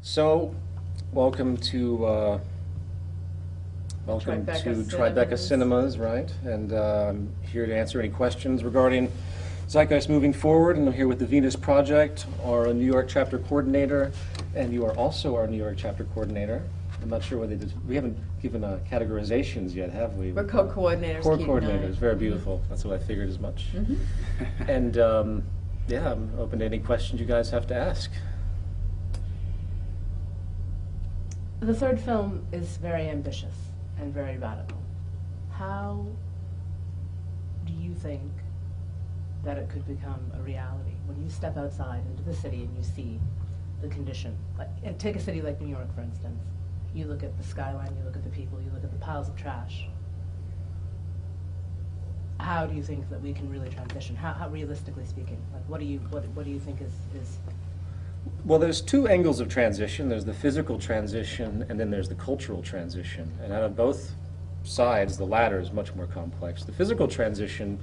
So, welcome to Tribeca Cinemas, right? And I'm here to answer any questions regarding Zeitgeist moving forward. And I'm here with the Venus Project, our New York chapter coordinator, and you are also our New York chapter coordinator. I'm not sure whether we haven't given categorizations yet, have we? We're co-coordinators. Co-coordinators, very beautiful. That's what I figured as much. And yeah, I'm open to any questions you guys have to ask. The third film is very ambitious and very radical. How do you think that it could become a reality when you step outside into the city and you see the condition? And take a city like New York, for instance. You look at the skyline, you look at the people, you look at the piles of trash. How do you think that we can really transition? How realistically speaking, like what do you think is Well, there's two angles of transition. There's the physical transition, and then there's the cultural transition. And out of both sides, the latter is much more complex. The physical transition,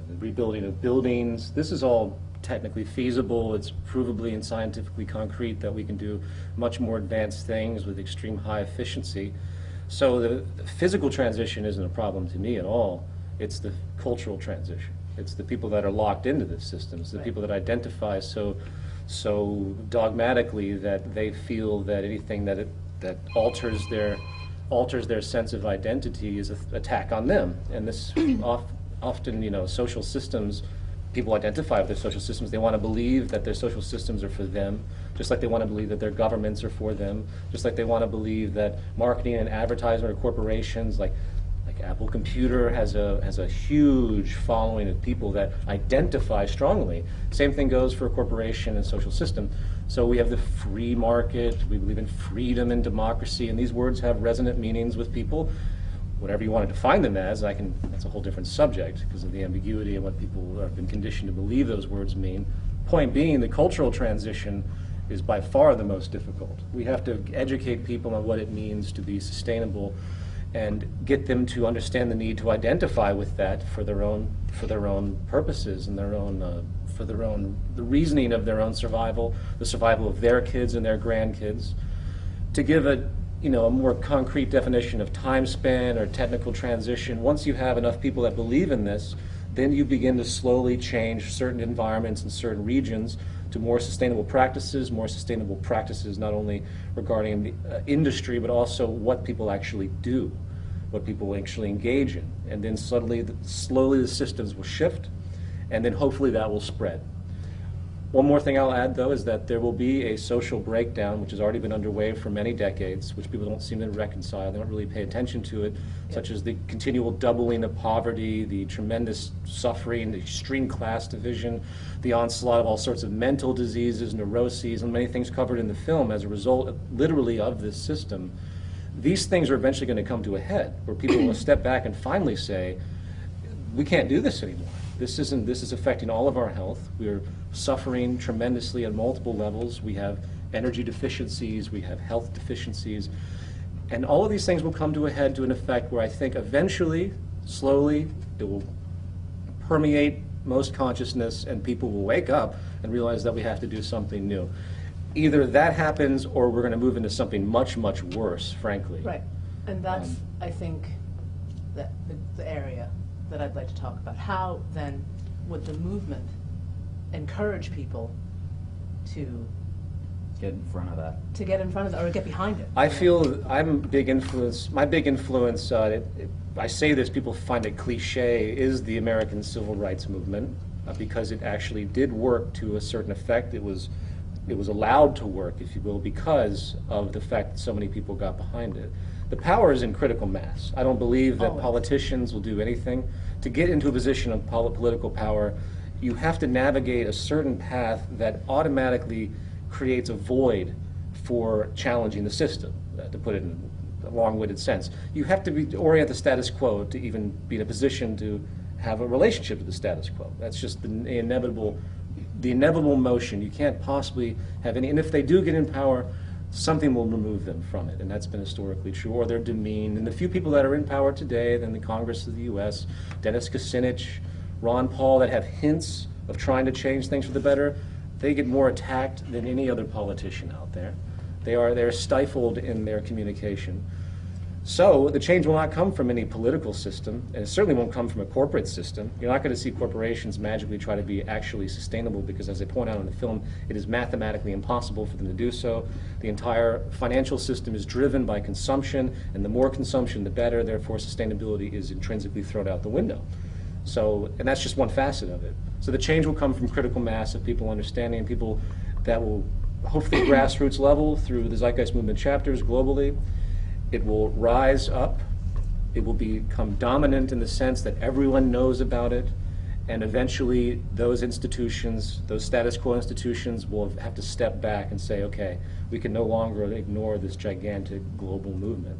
the rebuilding of buildings, this is all technically feasible. It's provably and scientifically concrete that we can do much more advanced things with extreme high efficiency. So the physical transition isn't a problem to me at all. It's the cultural transition. It's the people that are locked into this system. It's the people that identify so dogmatically that they feel that anything that alters their sense of identity is an attack on them. And this often, social systems, people identify with their social systems. They want to believe that their social systems are for them, just like they want to believe that their governments are for them, just like they want to believe that marketing and advertising or corporations like Apple Computer has a huge following of people that identify strongly. Same thing goes for a corporation and social system. So we have the free market, we believe in freedom and democracy, and these words have resonant meanings with people. Whatever you want to define them as, that's a whole different subject because of the ambiguity and what people have been conditioned to believe those words mean. Point being, the cultural transition is by far the most difficult. We have to educate people on what it means to be sustainable and get them to understand the need to identify with that for their own purposes and the reasoning of their own survival, the survival of their kids and their grandkids. To give a more concrete definition of time span or technical transition, once you have enough people that believe in this, then you begin to slowly change certain environments and certain regions to more sustainable practices not only regarding the industry, but also what people actually do, what people actually engage in. And then slowly the systems will shift, and then hopefully that will spread. One more thing I'll add, though, is that there will be a social breakdown, which has already been underway for many decades, which people don't seem to reconcile. They don't really pay attention to it, such as the continual doubling of poverty, the tremendous suffering, the extreme class division, the onslaught of all sorts of mental diseases, neuroses, and many things covered in the film as a result, literally, of this system. These things are eventually going to come to a head, where people will step back and finally say, we can't do this anymore. This is affecting all of our health. We're suffering tremendously on multiple levels. We have energy deficiencies, we have health deficiencies, and all of these things will come to a head to an effect where I think eventually, slowly, it will permeate most consciousness and people will wake up and realize that we have to do something new. Either that happens or we're going to move into something much, much worse, frankly. right? And that's, I think, the area that I'd like to talk about. How then would the movement encourage people to get in front of that? To get in front of it or get behind it? I feel I'm a big influence. My big influence, I say this, people find it cliche, is the American Civil Rights Movement because it actually did work to a certain effect. It was allowed to work, if you will, because of the fact that so many people got behind it. The power is in critical mass. I don't believe that politicians will do anything. To get into a position of political power, you have to navigate a certain path that automatically creates a void for challenging the system, to put it in a long-winded sense. You have to orient the status quo to even be in a position to have a relationship with the status quo. That's just the inevitable motion. You can't possibly have any, and if they do get in power, something will remove them from it, and that's been historically true, or they're demeaned. And the few people that are in power today, then the Congress of the U.S., Dennis Kucinich, Ron Paul, that have hints of trying to change things for the better, they get more attacked than any other politician out there. They're stifled in their communication. So the change will not come from any political system, and it certainly won't come from a corporate system. You're not going to see corporations magically try to be actually sustainable because, as I point out in the film, it is mathematically impossible for them to do so. The entire financial system is driven by consumption, and the more consumption, the better. Therefore, sustainability is intrinsically thrown out the window. So, and that's just one facet of it. So the change will come from critical mass of people understanding, and people that will hopefully grassroots level through the Zeitgeist Movement chapters globally. It will rise up, it will become dominant in the sense that everyone knows about it, and eventually those institutions, those status quo institutions, will have to step back and say, okay, we can no longer ignore this gigantic global movement.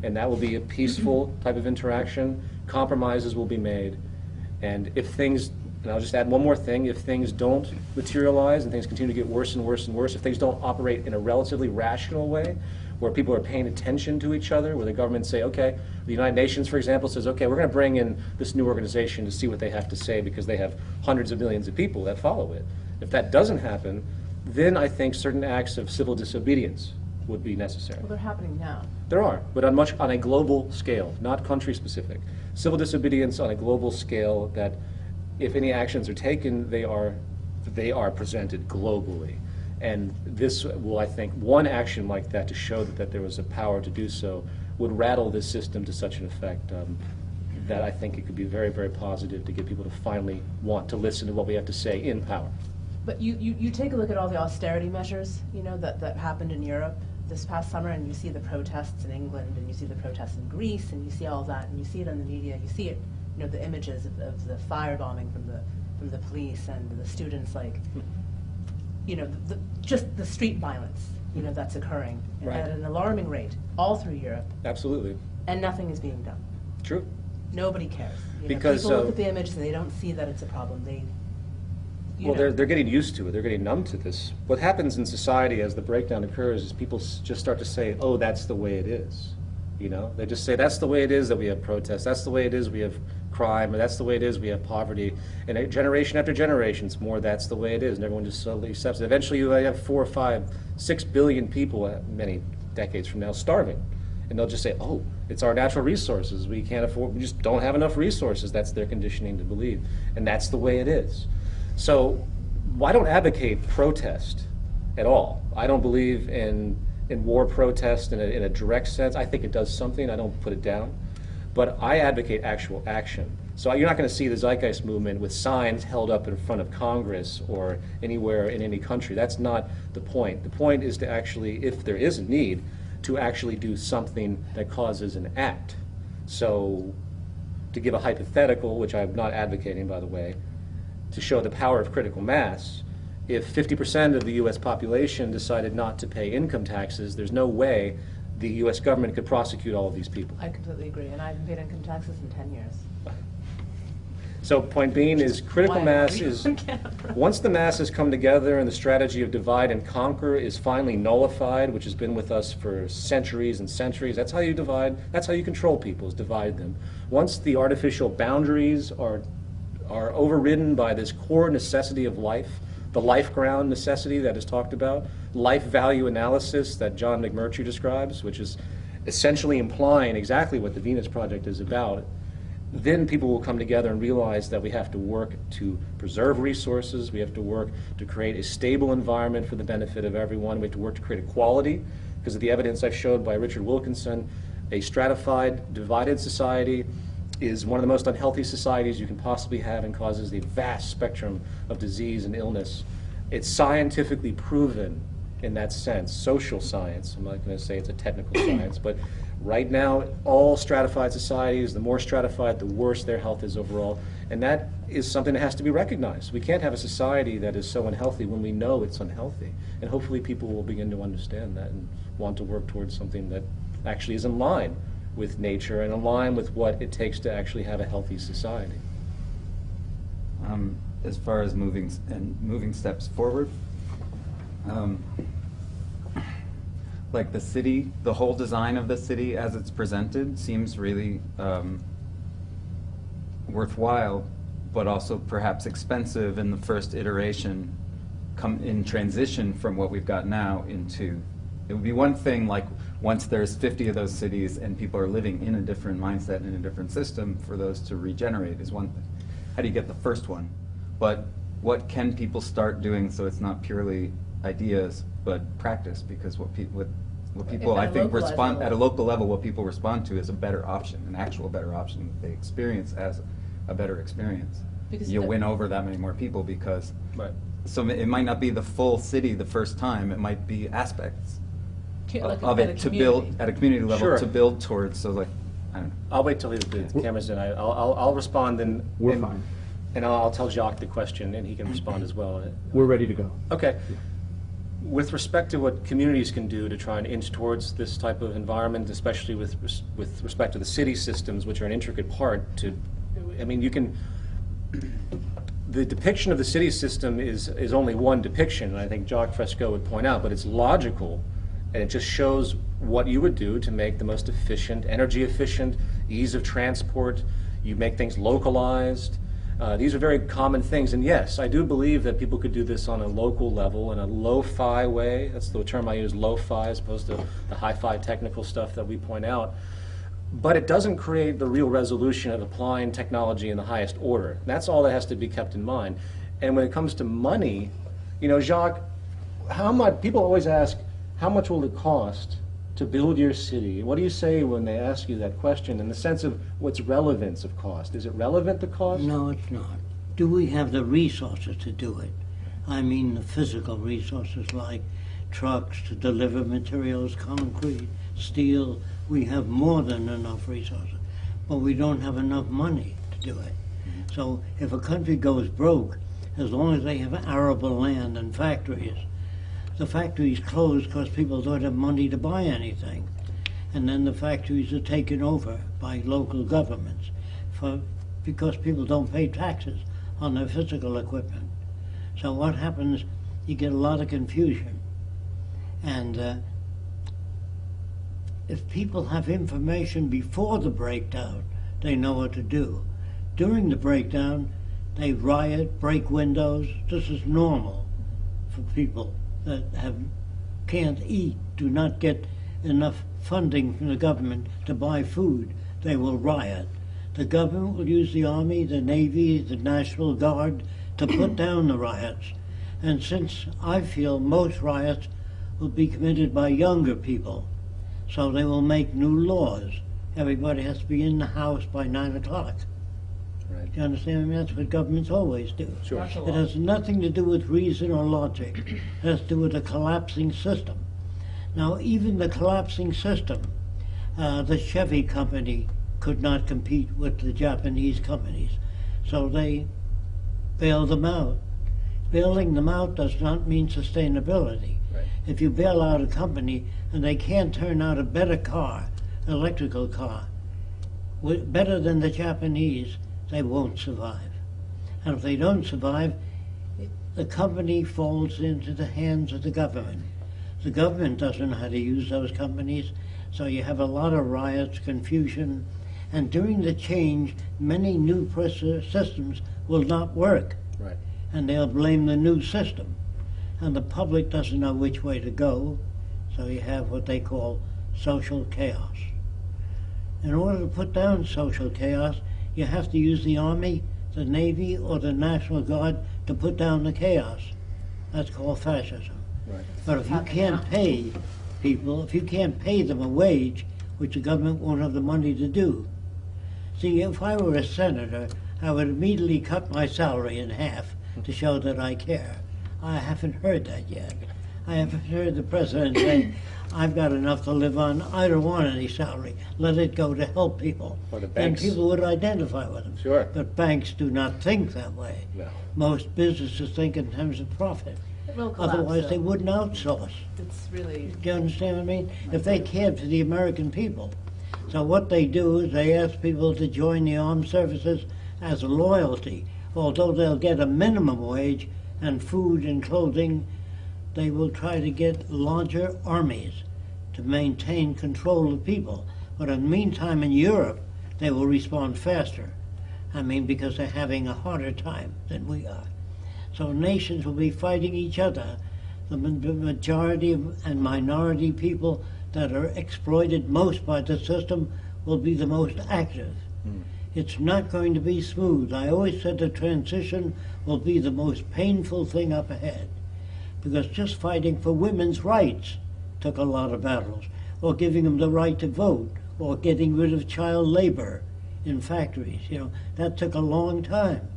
And that will be a peaceful type of interaction. Compromises will be made, and if things, and I'll just add one more thing, if things don't materialize and things continue to get worse and worse and worse, if things don't operate in a relatively rational way, where people are paying attention to each other, where the government say, okay, the United Nations, for example, says, okay, we're going to bring in this new organization to see what they have to say because they have hundreds of millions of people that follow it. If that doesn't happen, then I think certain acts of civil disobedience would be necessary. Well, they're happening now. There are, but on a global scale, not country specific. Civil disobedience on a global scale that if any actions are taken, they are presented globally. And this will, I think, one action like that to show that there was a power to do so would rattle this system to such an effect that I think it could be very, very positive to get people to finally want to listen to what we have to say in power. But you take a look at all the austerity measures, that happened in Europe this past summer, and you see the protests in England, and you see the protests in Greece, and you see all that, and you see it on the media, you see it, the images of the firebombing from the police and the students, just the street violence, that's occurring Right. at an alarming rate all through Europe, Absolutely. and nothing is being done. True. Nobody cares. Because, people look at the image and they don't see that it's a problem. They're getting used to it. They're getting numb to this. What happens in society as the breakdown occurs is people just start to say, oh, that's the way it is. They just say, that's the way it is that we have protests. That's the way it is we have crime. Or that's the way it is we have poverty. And generation after generation, it's more that's the way it is. And everyone just slowly accepts it. Eventually you have 4, 5, 6 billion people many decades from now starving. And they'll just say, oh, it's our natural resources. We can't afford, we just don't have enough resources. That's their conditioning to believe. And that's the way it is. So I don't advocate protest at all. I don't believe in war protest in a direct sense. I think it does something. I don't put it down. But I advocate actual action. So you're not going to see the Zeitgeist movement with signs held up in front of Congress or anywhere in any country. That's not the point. The point is to actually, if there is a need, to actually do something that causes an act. So to give a hypothetical, which I'm not advocating, by the way, to show the power of critical mass, if 50% of the U.S. population decided not to pay income taxes, there's no way the U.S. government could prosecute all of these people. I completely agree, and I haven't paid income taxes in 10 years. So point being is critical mass is, once the masses come together and the strategy of divide and conquer is finally nullified, which has been with us for centuries and centuries, that's how you divide, that's how you control people, is divide them. Once the artificial boundaries are overridden by this core necessity of life, the life ground necessity that is talked about, life value analysis that John McMurtry describes, which is essentially implying exactly what the Venus Project is about, then people will come together and realize that we have to work to preserve resources, we have to work to create a stable environment for the benefit of everyone, we have to work to create equality, because of the evidence I've showed by Richard Wilkinson, a stratified, divided society is one of the most unhealthy societies you can possibly have and causes the vast spectrum of disease and illness. It's scientifically proven in that sense, social science. I'm not going to say it's a technical science, but right now, all stratified societies, the more stratified, the worse their health is overall. And that is something that has to be recognized. We can't have a society that is so unhealthy when we know it's unhealthy. And hopefully people will begin to understand that and want to work towards something that actually is in line with nature and in line with what it takes to actually have a healthy society. As far as moving steps forward, like the city, the whole design of the city as it's presented seems really worthwhile, but also perhaps expensive in the first iteration, come in transition from what we've got now into It would be one thing, like, once there's 50 of those cities and people are living in a different mindset and in a different system, for those to regenerate is one thing. How do you get the first one? But what can people start doing so it's not purely ideas, but practice? Because what people, at I a think, localized respond, level. at a local level, what people respond to is a better option, an actual better option that they experience as a better experience. Because You'll the- win over that many more people because, Right. so it might not be the full city the first time, it might be aspects Like of at a it to build, community. at a community level, Sure. to build towards, so like, I don't know. I'll wait till the camera's in. I'll respond and. We're and- fine. And I'll tell Jacques the question, and he can respond as well. We're ready to go. Okay. With respect to what communities can do to try and inch towards this type of environment, especially with respect to the city systems, which are an intricate part to, I mean, you can, the depiction of the city system is only one depiction, and I think Jacques Fresco would point out, but it's logical, and it just shows what you would do to make the most efficient, energy efficient, ease of transport. You make things localized. These are very common things, and yes, I do believe that people could do this on a local level in a lo-fi way. That's the term I use, lo-fi, as opposed to the hi-fi technical stuff that we point out. But it doesn't create the real resolution of applying technology in the highest order. That's all that has to be kept in mind. And when it comes to money, you know, Jacques, how much, people always ask, how much will it cost to build your city? What do you say when they ask you that question in the sense of what's relevance of cost? Is it relevant, the cost? No, it's not. Do we have the resources to do it? I mean the physical resources like trucks to deliver materials, concrete, steel. We have more than enough resources, but we don't have enough money to do it. So if a country goes broke, as long as they have arable land and factories, the factories close because people don't have money to buy anything. And then the factories are taken over by local governments because people don't pay taxes on their physical equipment. So what happens, you get a lot of confusion. And if people have information before the breakdown, they know what to do. During the breakdown, they riot, break windows. This is normal for people that can't eat, do not get enough funding from the government to buy food. They will riot. The government will use the Army, the Navy, the National Guard to put down the riots. And since I feel most riots will be committed by younger people, so they will make new laws. Everybody has to be in the house by 9 o'clock. Right. Do you understand? I mean, that's what governments always do. Sure. Martial It law. has nothing to do with reason or logic. It has to do with a collapsing system. Now, even the collapsing system, the Chevy company could not compete with the Japanese companies, so they bailed them out. Bailing them out does not mean sustainability. Right. If you bail out a company and they can't turn out a better car, electrical car, better than the Japanese, they won't survive. And if they don't survive, the company falls into the hands of the government. The government doesn't know how to use those companies, so you have a lot of riots, confusion, and during the change, many new systems will not work, Right. and they'll blame the new system. And the public doesn't know which way to go, so you have what they call social chaos. In order to put down social chaos, you have to use the Army, the Navy, or the National Guard to put down the chaos. That's called fascism. Right. But if you can't pay people, if you can't pay them a wage, which the government won't have the money to do. See, if I were a senator, I would immediately cut my salary in half to show that I care. I haven't heard that yet. I haven't heard the president say, I've got enough to live on, I don't want any salary, let it go to help people. Or the Then banks. people would identify with him. Sure. But banks do not think that way. No. Most businesses think in terms of profit. It will collapse, Otherwise, though. they wouldn't outsource. It's really, Do you understand what I mean? If they cared for the American people. So what they do is they ask people to join the armed services as a loyalty. Although they'll get a minimum wage and food and clothing, they will try to get larger armies to maintain control of people. But in the meantime, in Europe, they will respond faster. I mean, because they're having a harder time than we are. So nations will be fighting each other the majority and minority people that are exploited most by the system will be the most active. It's not going to be smooth. I always said the transition will be the most painful thing up ahead, because just fighting for women's rights took a lot of battles, or giving them the right to vote, or getting rid of child labor in factories. That took a long time.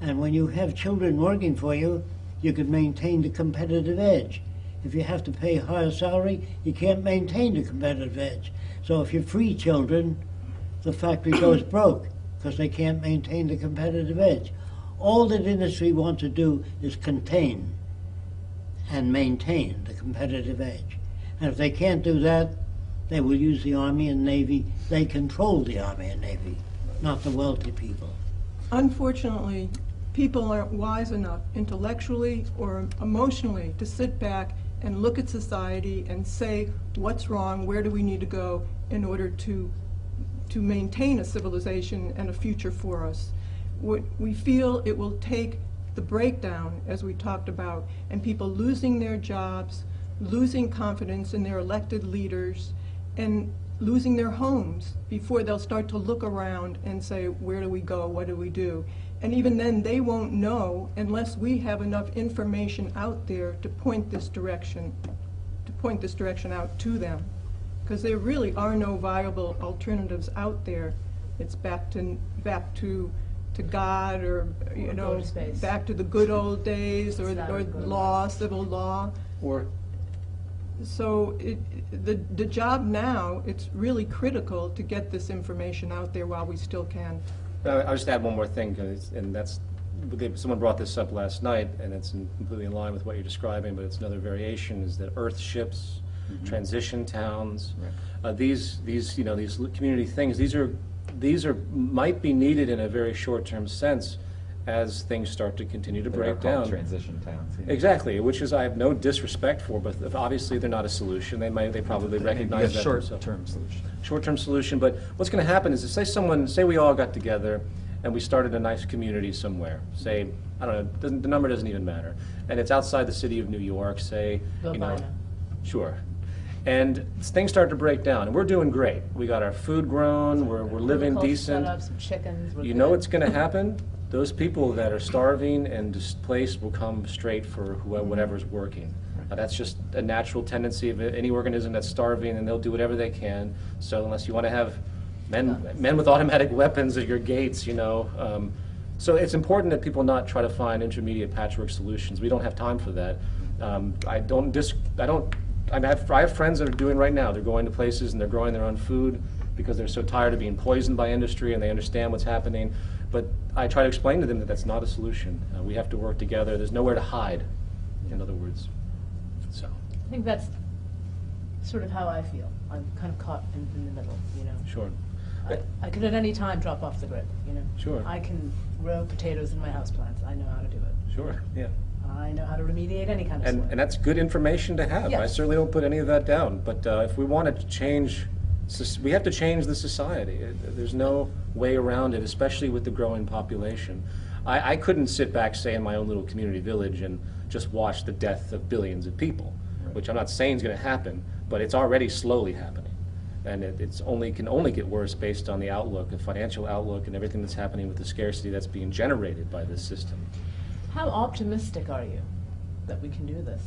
And when you have children working for you, you can maintain the competitive edge. If you have to pay a higher salary, you can't maintain the competitive edge. So if you free children, the factory goes broke because they can't maintain the competitive edge. All that industry wants to do is contain and maintain the competitive edge. And if they can't do that, they will use the Army and Navy. They control the Army and Navy, not the wealthy people. Unfortunately, people aren't wise enough intellectually or emotionally to sit back and look at society and say what's wrong, where do we need to go in order to maintain a civilization and a future for us. We feel it will take the breakdown, as we talked about, and people losing their jobs, losing confidence in their elected leaders, and losing their homes before they'll start to look around and say, where do we go, what do we do? And even then, they won't know unless we have enough information out there to point this direction out to them. Because there really are no viable alternatives out there. It's back to God, or go to space. back to the good old days, or Go to law, civil law. Or So the job now, it's really critical to get this information out there while we still can. I'll just add one more thing, and that's, someone brought this up last night, and it's completely in line with what you're describing, but it's another variation, is that earth ships, transition towns, these community things, these might be needed in a very short-term sense as things start to continue to They're break called down. transition towns. Yeah. Exactly, which is, I have no disrespect for, but obviously they're not a solution. They probably recognize that themselves. Short-term solution. Short-term solution, but what's going to happen is, say we all got together and we started a nice community somewhere, say, I don't know, the number doesn't even matter, and it's outside the city of New York, say, Bovina. Sure. And things start to break down, and we're doing great. We got our food grown, we're living Vertical decent. setup, some chickens, we're You know good. what's going to happen? Those people that are starving and displaced will come straight for whatever's working. That's just a natural tendency of any organism that's starving, and they'll do whatever they can. So unless you want to have men with automatic weapons at your gates, so it's important that people not try to find intermediate patchwork solutions. We don't have time for that. I have friends that are doing right now. They're going to places and they're growing their own food because they're so tired of being poisoned by industry, and they understand what's happening. But I try to explain to them that that's not a solution. We have to work together. There's nowhere to hide, in other words. So, I think that's sort of how I feel. I'm kind of caught in the middle, sure. I could at any time drop off the grid, Sure. I can grow potatoes in my houseplants. I know how to do it. Sure, yeah. I know how to remediate any kind of soil. And that's good information to have. I Yes. certainly don't put any of that down. But if we want to change, we have to change the society. There's no way around it, especially with the growing population. I couldn't sit back, say, in my own little community village and just watch the death of billions of people, which I'm not saying is going to happen, but it's already slowly happening. And can only get worse based on the outlook, the financial outlook, and everything that's happening with the scarcity that's being generated by this system. How optimistic are you that we can do this?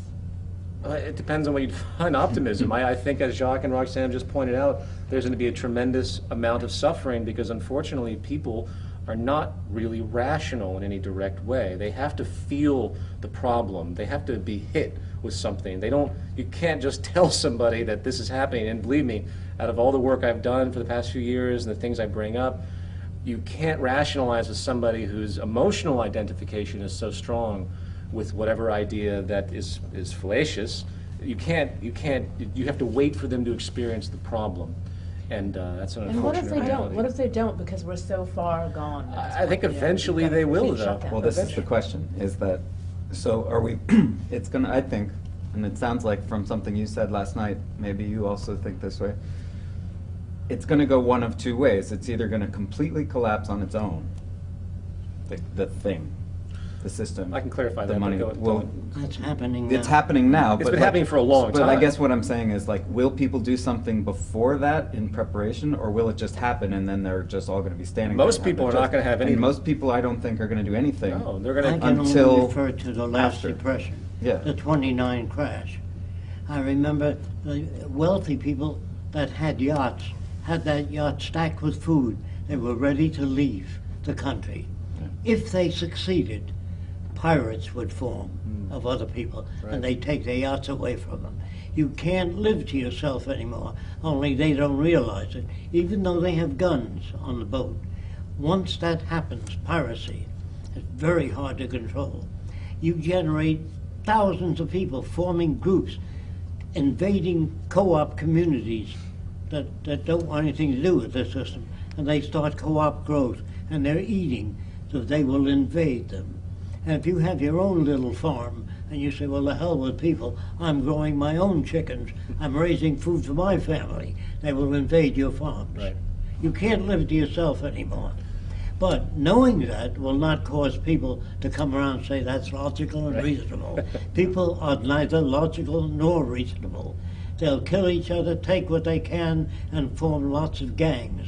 It depends on what you define optimism. I think, as Jacques and Roxanne just pointed out, there's going to be a tremendous amount of suffering because, unfortunately, people are not really rational in any direct way. They have to feel the problem. They have to be hit with something. You can't just tell somebody that this is happening. And believe me, out of all the work I've done for the past few years and the things I bring up, you can't rationalize with somebody whose emotional identification is so strong with whatever idea that is fallacious. You have to wait for them to experience the problem. And that's an And what unfortunate if they don't? reality. What if they don't because we're so far gone? I think eventually they will, though. Well, this is the question, is that, so are we, it's gonna, I think, and it sounds like from something you said last night, maybe you also think this way, it's gonna go one of two ways. It's either gonna completely collapse on its own, the thing, the system. I can clarify the that, but money go- will. That's happening now. It's happening now. It's but been happening for a long But I time. guess what I'm saying is, like, will people do something before that in preparation, or will it just happen and then they're just all going to be standing there? Most and have people it are not just- gonna have any- And most people, I don't think, are going to do anything. No, they're I gonna, can until only refer to the last after. depression, Yeah. the '29 crash. I remember the wealthy people that had yachts, had that yacht stacked with food. They were ready to leave the country. If they succeeded, pirates would form of other people, Right. and they'd take their yachts away from them. You can't live to yourself anymore, only they don't realize it, even though they have guns on the boat. Once that happens, piracy is very hard to control. You generate thousands of people forming groups, invading co-op communities that don't want anything to do with the system, and they start co-op growth, and they're eating, so they will invade them. And if you have your own little farm, and you say, well, the hell with people, I'm growing my own chickens, I'm raising food for my family, they will invade your farms. Right. You can't live to yourself anymore. But knowing that will not cause people to come around and say that's logical and Right. reasonable. People are neither logical nor reasonable. They'll kill each other, take what they can, and form lots of gangs.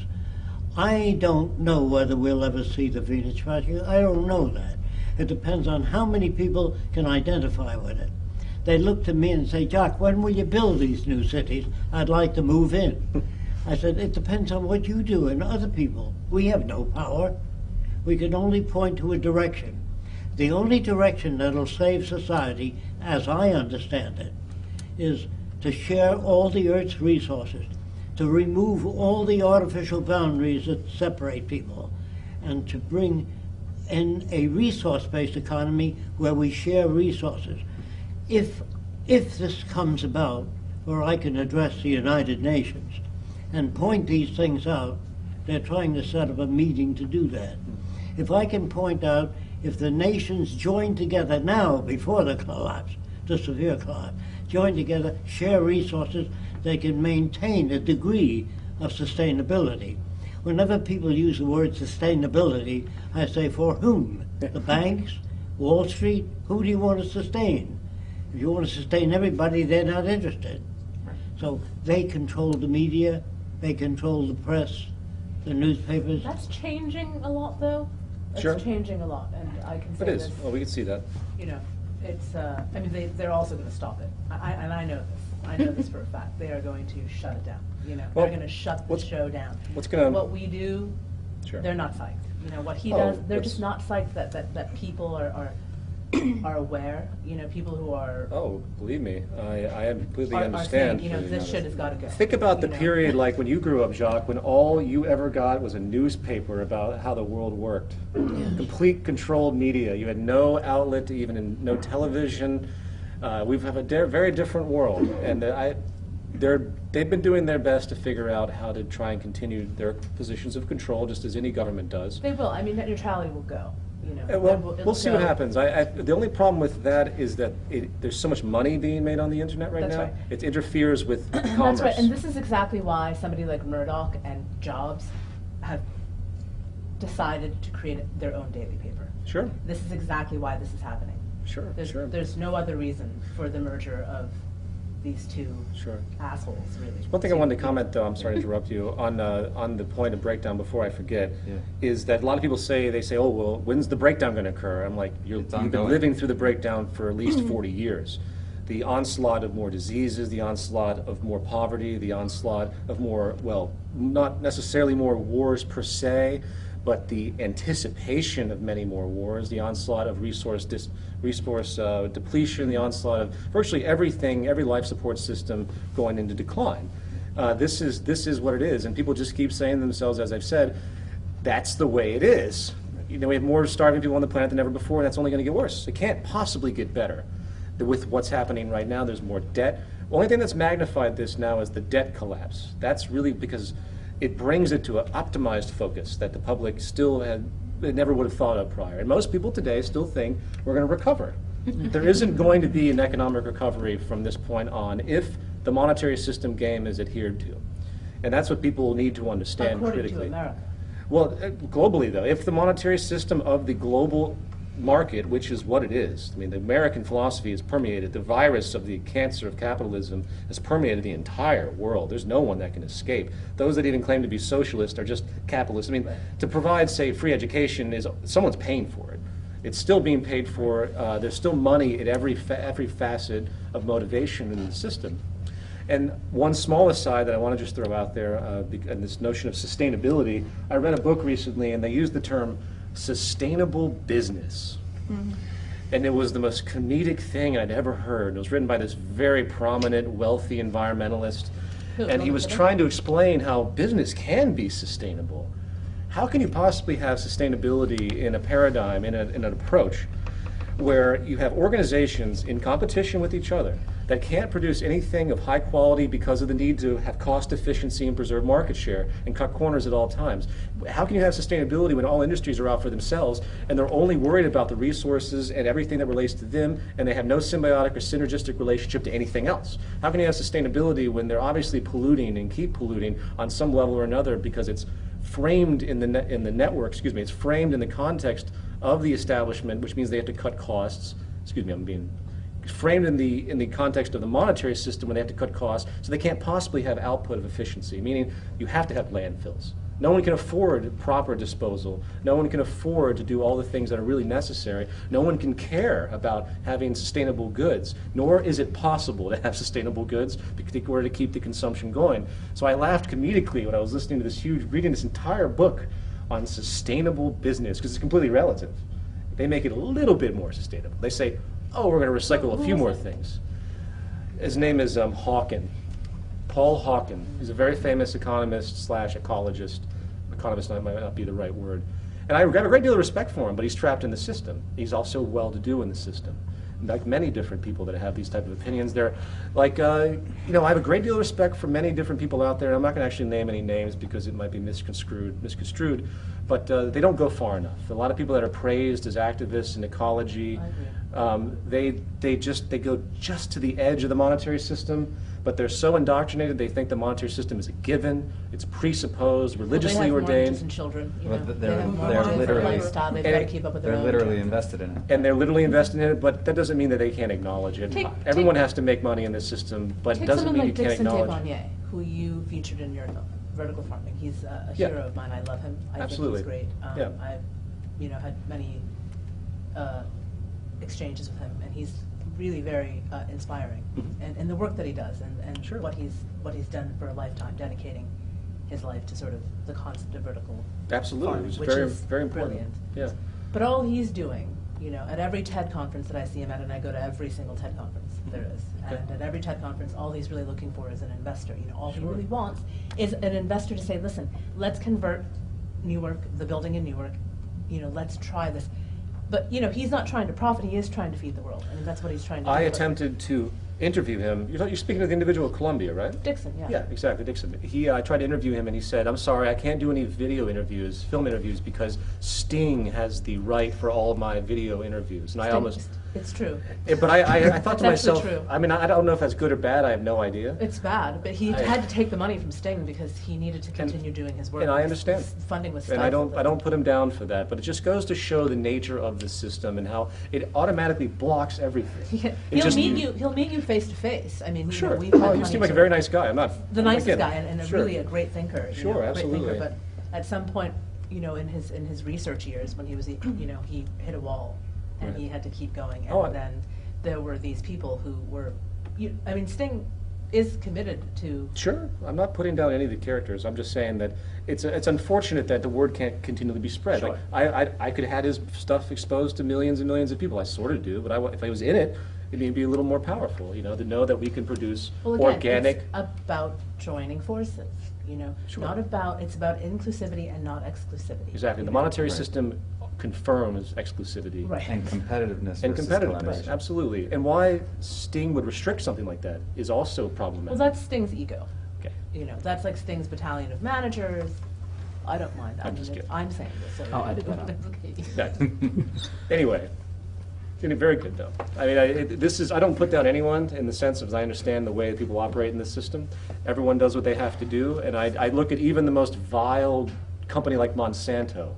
I don't know whether we'll ever see the Venus Project. I don't know that. It depends on how many people can identify with it. They look to me and say, Jock, when will you build these new cities? I'd like to move in. I said, it depends on what you do and other people. We have no power. We can only point to a direction. The only direction that'll save society, as I understand it, is to share all the Earth's resources, to remove all the artificial boundaries that separate people, and to bring in a resource-based economy where we share resources. If this comes about, where I can address the United Nations and point these things out, they're trying to set up a meeting to do that. If I can point out, if the nations join together now, before the collapse, the severe collapse, join together, share resources, they can maintain a degree of sustainability. Whenever people use the word sustainability, I say, for whom? The banks? Wall Street? Who do you want to sustain? If you want to sustain everybody, they're not interested. So they control the media, they control the press, the newspapers. That's changing a lot, though. It's Sure. changing a lot, and I can say it is, this. well, we can see that. You know, it's, I mean, they're also going to stop it. And I know this. I know this for a fact. They are going to shut it down. You know, Well, they're going to shut the what's- show down. what's gonna- What we do, Sure. they're not psyched. You know, what he Oh, does, they're that's- just not psyched that people are aware. You know, people who are Oh, believe me, I completely are understand. saying, you know, this shit has got to go. Think about the you know? period like when you grew up, Jacques, when all you ever got was a newspaper about how the world worked. Complete controlled media. You had no outlet, even in no television. We have a very different world, and they've been doing their best to figure out how to try and continue their positions of control, just as any government does. They will. I mean, net neutrality will go. You know, Well, it'll we'll see what go. happens. The only problem with that is that there's so much money being made on the internet right That's now. right. It interferes with commerce. That's right, and this is exactly why somebody like Murdoch and Jobs have decided to create their own daily paper. Sure, This is exactly why this is happening. sure, sure. There's no other reason for the merger of these two Sure. assholes, really. One thing I wanted to comment, though, I'm sorry to interrupt you, on the point of breakdown before I forget, Yeah. is that a lot of people say, oh, well, when's the breakdown going to occur? I'm like, It's you've been ongoing. living through the breakdown for at least 40 years. The onslaught of more diseases, the onslaught of more poverty, the onslaught of more, well, not necessarily more wars per se, but the anticipation of many more wars, the onslaught of resource depletion, the onslaught of virtually everything, every life support system going into decline. This is what it is, and people just keep saying to themselves, as I've said, that's the way it is. You know, we have more starving people on the planet than ever before, and that's only going to get worse. It can't possibly get better. With what's happening right now, there's more debt. The only thing that's magnified this now is the debt collapse. That's really because it brings it to an optimized focus that the public still never would have thought of prior. And most people today still think we're going to recover. There isn't going to be an economic recovery from this point on if the monetary system game is adhered to. And that's what people need to understand According critically. to America. Well, globally though, if the monetary system of the global market, which is what it is. I mean, the American philosophy has permeated, the virus of the cancer of capitalism has permeated the entire world. There's no one that can escape. Those that even claim to be socialist are just capitalists. I mean, to provide, say, free education is, someone's paying for it. It's still being paid for. There's still money at every facet of motivation in the system. And one small aside that I want to just throw out there, and this notion of sustainability, I read a book recently and they used the term sustainable business. And it was the most comedic thing I'd ever heard. It was written by this very prominent, wealthy environmentalist. And he was trying to explain how business can be sustainable. How can you possibly have sustainability in a paradigm, in an approach, where you have organizations in competition with each other that can't produce anything of high quality because of the need to have cost efficiency and preserve market share and cut corners at all times? How can you have sustainability when all industries are out for themselves and they're only worried about the resources and everything that relates to them, and they have no symbiotic or synergistic relationship to anything else? How can you have sustainability when they're obviously polluting and keep polluting on some level or another because it's framed in the network, it's framed in the context of the establishment, which means they have to cut costs. Framed in the context of the monetary system when they have to cut costs, so they can't possibly have output of efficiency, meaning you have to have landfills. No one can afford proper disposal. No one can afford to do all the things that are really necessary. No one can care about having sustainable goods, nor is it possible to have sustainable goods in order to keep the consumption going. So I laughed comedically when I was listening to reading this entire book on sustainable business, because it's completely relative. They make it a little bit more sustainable. They say, oh, we're going to recycle a few more things. His name is Hawken. Paul Hawken. He's a very famous economist / ecologist. Economist might not be the right word. And I have a great deal of respect for him, but he's trapped in the system. He's also well-to-do in the system. Like many different people that have these type of opinions, they're like, I have a great deal of respect for many different people out there. I'm not going to actually name any names because it might be misconstrued, but they don't go far enough. A lot of people that are praised as activists in ecology, they go just to the edge of the monetary system, but they're so indoctrinated they think the monetary system is a given, it's presupposed, religiously ordained. They have mortgages and children, Well, they have mortgages, their lifestyle, they've got to keep up with their They're own literally children. invested in it. And they're literally invested in it, but that doesn't mean that they can't acknowledge it. Everyone has to make money in this system, but it Take doesn't someone mean you like can't Dixon acknowledge it. Desponier, who you featured in your film, Vertical Farming. He's a Yeah. hero of mine. I love him. I Absolutely. think he's great. Yeah. I've had many exchanges with him, and he's really very inspiring. Mhm. And the work that he does, and Sure. what he's done for a lifetime, dedicating his life to sort of the concept of vertical Absolutely, farming, it's which very, is very important. brilliant. Yeah. But all he's doing, at every TED conference that I see him at, and I go to every single TED conference there is, and Yeah. at every TED conference, all he's really looking for is an investor. All he Sure. really wants is an investor to say, listen, let's convert Newark, the building in Newark, let's try this. But, he's not trying to profit, he is trying to feed the world, and that's what he's trying to do. I attempted to interview him. You're speaking of the individual at Columbia, right? Dixon, yeah. Yeah, exactly, Dixon. I tried to interview him, and he said, I'm sorry, I can't do any film interviews, because Sting has the right for all of my video interviews. And It's true. But I thought to That's actually myself, true. I mean, I don't know if that's good or bad, I have no idea. It's bad, but he had to take the money from Sting because he needed to continue doing his work. And I understand. His funding was And I stifled. don't put him down for that, but it just goes to show the nature of the system and how it automatically blocks everything. He'll meet you face to face. I mean, Sure. we've had Oh, you plenty seem like a of- very nice guy. I'm not. the nicest again, guy and sure. really a great thinker. Sure, a great absolutely. Thinker, but at some point, in his research years, when he was, he hit a wall, and Right. he had to keep going. And Oh, then there were these people who were, Sting is committed to. Sure, I'm not putting down any of the characters. I'm just saying that it's unfortunate that the word can't continually be spread. Sure. Like I could have had his stuff exposed to millions and millions of people. I sort of do, but if I was in it, it may be a little more powerful. To know that we can produce Well, again, organic. it's about joining forces. Sure. It's about inclusivity and not exclusivity. Exactly. The monetary system confirms exclusivity. Right. And competitiveness. And versus competitiveness, collaboration. absolutely. And why Sting would restrict something like that is also problematic. Well, that's Sting's ego. Okay. That's like Sting's battalion of managers. I don't mind that. I'm just kidding. I'm saying this. So I'll edit that out. Okay. Yeah. Anyway, very good though. I mean, I don't put down anyone in the sense of I understand the way people operate in this system. Everyone does what they have to do, and I look at even the most vile company like Monsanto,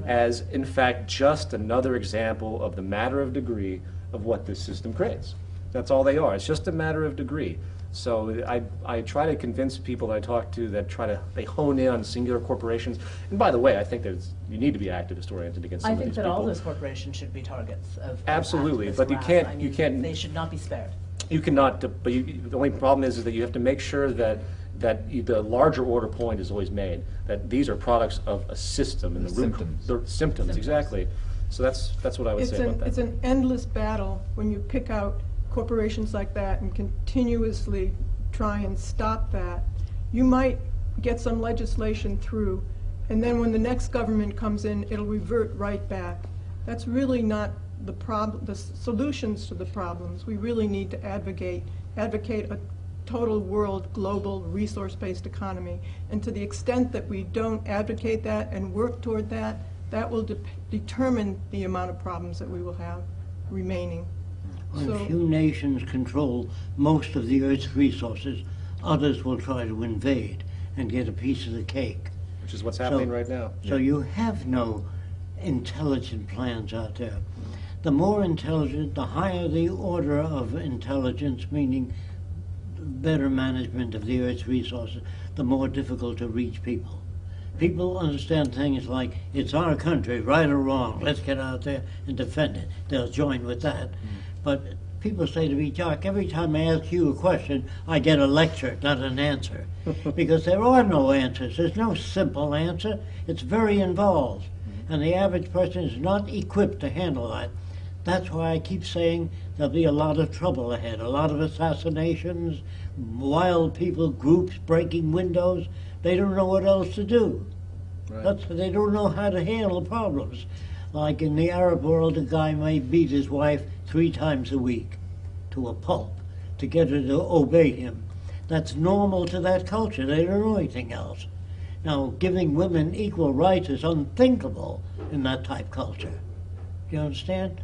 as, in fact, just another example of the matter of degree of what this system creates. That's all they are. It's just a matter of degree. So I try to convince people that I talk to that they hone in on singular corporations. And by the way, I think you need to be activist oriented against some I of think these that people. all those corporations should be targets of Absolutely, activist but you wrath. can't- I you mean, can't- They should not be spared. You cannot, but the only problem is that you have to make sure that the larger order point is always made, that these are products of a system and the root Symptoms. the symptoms, exactly. So that's what I would say about that. It's an endless battle when you pick out corporations like that and continuously try and stop that. You might get some legislation through, and then when the next government comes in, it'll revert right back. That's really not the problem, the solutions to the problems. We really need to advocate a total world, global, resource-based economy. And to the extent that we don't advocate that and work toward that, that will determine the amount of problems that we will have remaining. When So- few nations control most of the Earth's resources, others will try to invade and get a piece of the cake. Which is what's happening right now. So you have no intelligent plans out there. The more intelligent, the higher the order of intelligence, meaning better management of the Earth's resources, the more difficult to reach people. People understand things like, it's our country, right or wrong, let's get out there and defend it. They'll join with that. But people say to me, Jock, every time I ask you a question, I get a lecture, not an answer. Because there are no answers. There's no simple answer. It's very involved. And the average person is not equipped to handle that. That's why I keep saying there'll be a lot of trouble ahead, a lot of assassinations, wild people, groups breaking windows. They don't know what else to do. Right. They don't know how to handle problems. Like in the Arab world, a guy may beat his wife 3 times a week to a pulp to get her to obey him. That's normal to that culture. They don't know anything else. Now, giving women equal rights is unthinkable in that type culture. You understand?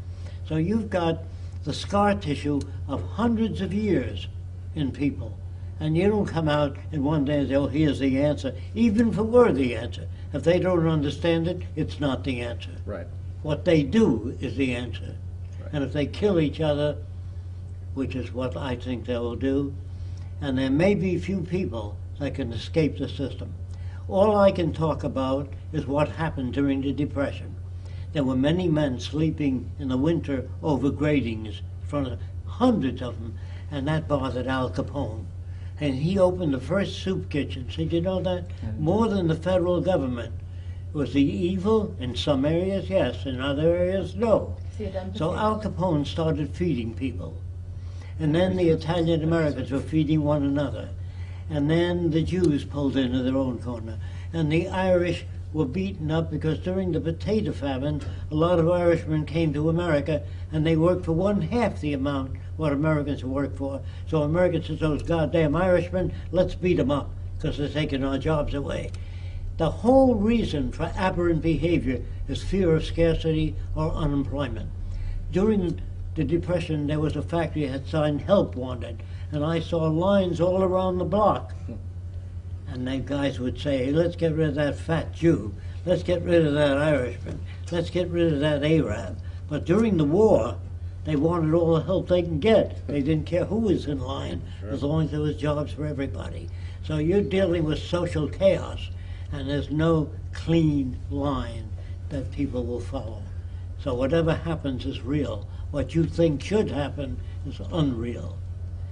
So you've got the scar tissue of hundreds of years in people. And you don't come out in one day and say, oh, here's the answer, even if it were the answer. If they don't understand it, it's not the answer. Right. What they do is the answer. Right. And if they kill each other, which is what I think they will do, and there may be few people that can escape the system. All I can talk about is what happened during the Depression. There were many men sleeping in the winter over gratings in front of hundreds of them, and that bothered Al Capone. And he opened the first soup kitchen. Said, you know that? More than the federal government. Was he evil? In some areas, yes. In other areas, no. So Al Capone started feeding people. And then the Italian Americans were feeding one another. And then the Jews pulled into their own corner. And the Irish were beaten up because during the potato famine, a lot of Irishmen came to America and they worked for 1/2 the amount what Americans work for. So Americans said, those goddamn Irishmen, let's beat them up because they're taking our jobs away. The whole reason for aberrant behavior is fear of scarcity or unemployment. During the Depression, there was a factory that had signed help wanted, and I saw lines all around the block. And the guys would say, hey, let's get rid of that fat Jew. Let's get rid of that Irishman. Let's get rid of that Arab. But during the war, they wanted all the help they can get. They didn't care who was in line, as long as there was jobs for everybody. So you're dealing with social chaos, and there's no clean line that people will follow. So whatever happens is real. What you think should happen is unreal.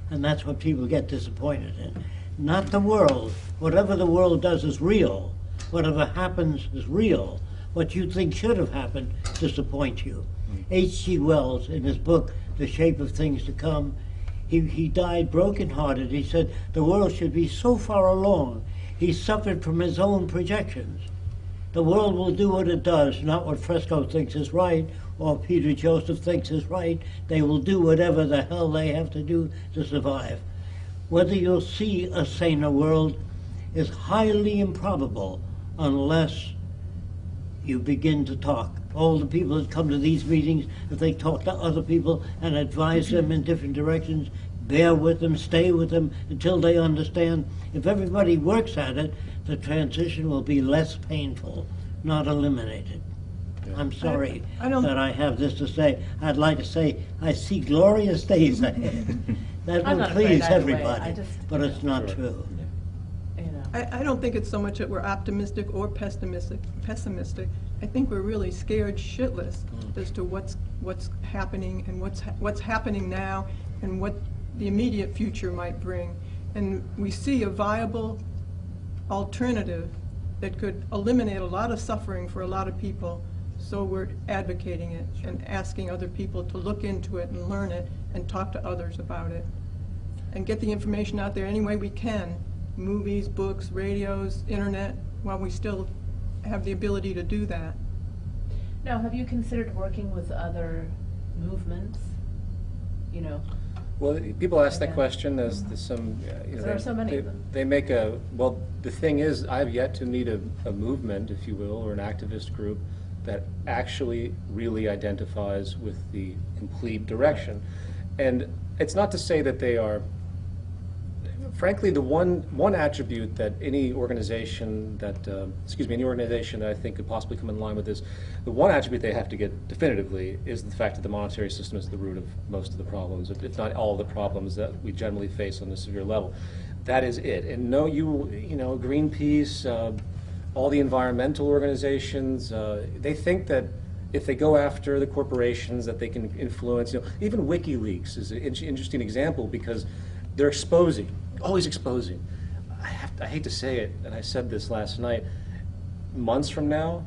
And that's what people get disappointed in. Not the world. Whatever the world does is real. Whatever happens is real. What you think should have happened disappoints you. H.G. Wells, in his book, The Shape of Things to Come, he died brokenhearted. He said the world should be so far along. He suffered from his own projections. The world will do what it does, not what Fresco thinks is right or Peter Joseph thinks is right. They will do whatever the hell they have to do to survive. Whether you'll see a saner world is highly improbable unless you begin to talk. All the people that come to these meetings, if they talk to other people and advise them in different directions, bear with them, stay with them until they understand. If everybody works at it, the transition will be less painful not eliminated. I'm sorry I don't- that I have this to say. I'd like to say, I see glorious days ahead. That I'm will not afraid please either way. everybody, I just- but it's not Sure. true. You know. I don't think it's so much that we're optimistic or pessimistic. I think we're really scared shitless as to what's happening and what's happening now and what the immediate future might bring. And we see a viable alternative that could eliminate a lot of suffering for a lot of people, so we're advocating it and asking other people to look into it and learn it and talk to others about it and get the information out there any way we can, movies, books, radios, internet, while we still have the ability to do that. Now, have you considered working with other movements? You know, Well, people ask that Yeah. question, there's some, you know. There are so many they- of them. They make well, the thing is, I've yet to meet a movement, if you will, or an activist group that actually really identifies with the complete direction. And it's not to say that they are, frankly, the one attribute that any organization that, any organization that I think could possibly come in line with this, the one attribute they have to get definitively is the fact that the monetary system is the root of most of the problems, if not all the problems that we generally face on a severe level. That is it. And no, you know, Greenpeace, all the environmental organizations, they think that if they go after the corporations that they can influence, you know, even WikiLeaks is an interesting example because they're exposing, always exposing. I hate to say it, and I said this last night, months from now,